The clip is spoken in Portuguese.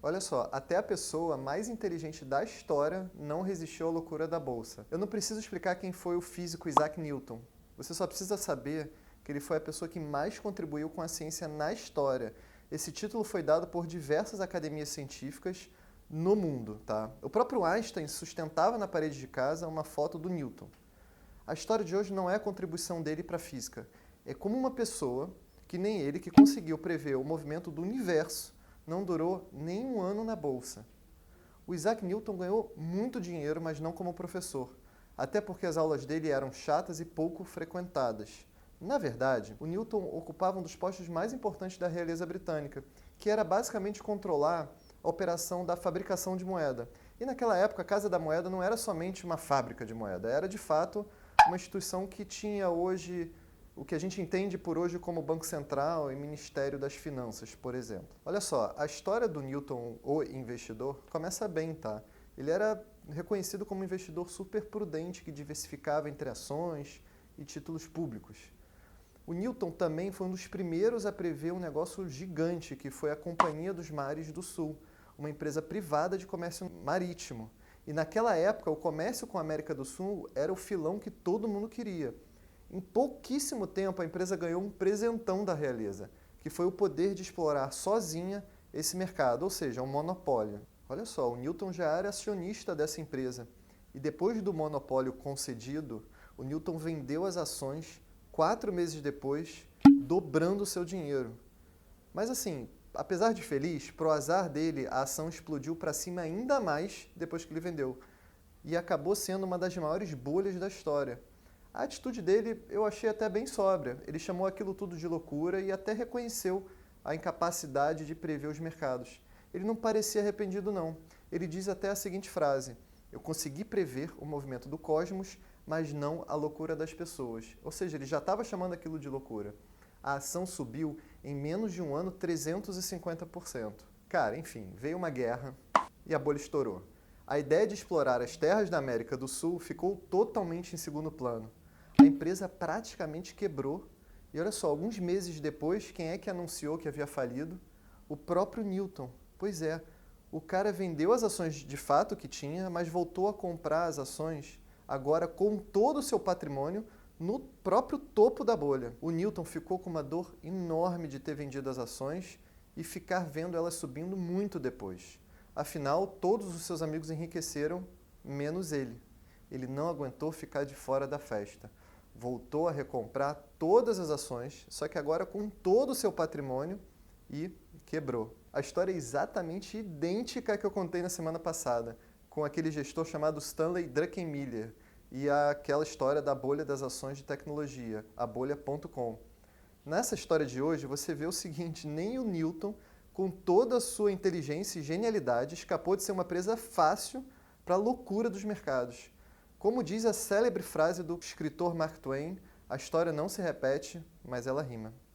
Olha só, até a pessoa mais inteligente da história não resistiu à loucura da Bolsa. Eu não preciso explicar quem foi o físico Isaac Newton. Você só precisa saber que ele foi a pessoa que mais contribuiu com a ciência na história. Esse título foi dado por diversas academias científicas no mundo, tá? O próprio Einstein sustentava na parede de casa uma foto do Newton. A história de hoje não é a contribuição dele para a física. É como uma pessoa, que nem ele, que conseguiu prever o movimento do universo, não durou nem um ano na bolsa. O Isaac Newton ganhou muito dinheiro, mas não como professor, até porque as aulas dele eram chatas e pouco frequentadas. Na verdade, o Newton ocupava um dos postos mais importantes da realeza britânica, que era basicamente controlar a operação da fabricação de moeda. E naquela época, a Casa da Moeda não era somente uma fábrica de moeda, era de fato uma instituição que tinha hoje o que a gente entende por hoje como Banco Central e Ministério das Finanças, por exemplo. Olha só, a história do Newton, o investidor, começa bem, tá? Ele era reconhecido como um investidor super prudente que diversificava entre ações e títulos públicos. O Newton também foi um dos primeiros a prever um negócio gigante, que foi a Companhia dos Mares do Sul, uma empresa privada de comércio marítimo. E naquela época, o comércio com a América do Sul era o filão que todo mundo queria. Em pouquíssimo tempo, a empresa ganhou um presentão da realeza, que foi o poder de explorar sozinha esse mercado, ou seja, um monopólio. Olha só, o Newton já era acionista dessa empresa. E depois do monopólio concedido, o Newton vendeu as ações 4 meses depois, dobrando o seu dinheiro. Mas assim, apesar de feliz, pro azar dele, a ação explodiu para cima ainda mais depois que ele vendeu. E acabou sendo uma das maiores bolhas da história. A atitude dele eu achei até bem sóbria. Ele chamou aquilo tudo de loucura e até reconheceu a incapacidade de prever os mercados. Ele não parecia arrependido, não. Ele diz até a seguinte frase: eu consegui prever o movimento do cosmos, mas não a loucura das pessoas. Ou seja, ele já estava chamando aquilo de loucura. A ação subiu em menos de um ano 350%. Cara, enfim, veio uma guerra e a bolha estourou. A ideia de explorar as terras da América do Sul ficou totalmente em segundo plano. A empresa praticamente quebrou. E olha só, alguns meses depois, quem é que anunciou que havia falido? O próprio Newton. Pois é, o cara vendeu as ações de fato que tinha, mas voltou a comprar as ações agora com todo o seu patrimônio no próprio topo da bolha. O Newton ficou com uma dor enorme de ter vendido as ações e ficar vendo elas subindo muito depois. Afinal, todos os seus amigos enriqueceram, menos ele. Ele não aguentou ficar de fora da festa. Voltou a recomprar todas as ações, só que agora com todo o seu patrimônio, e quebrou. A história é exatamente idêntica à que eu contei na semana passada, com aquele gestor chamado Stanley Druckenmiller e aquela história da bolha das ações de tecnologia, a bolha.com. Nessa história de hoje, você vê o seguinte: nem o Newton, com toda a sua inteligência e genialidade, escapou de ser uma presa fácil para a loucura dos mercados. Como diz a célebre frase do escritor Mark Twain, a história não se repete, mas ela rima.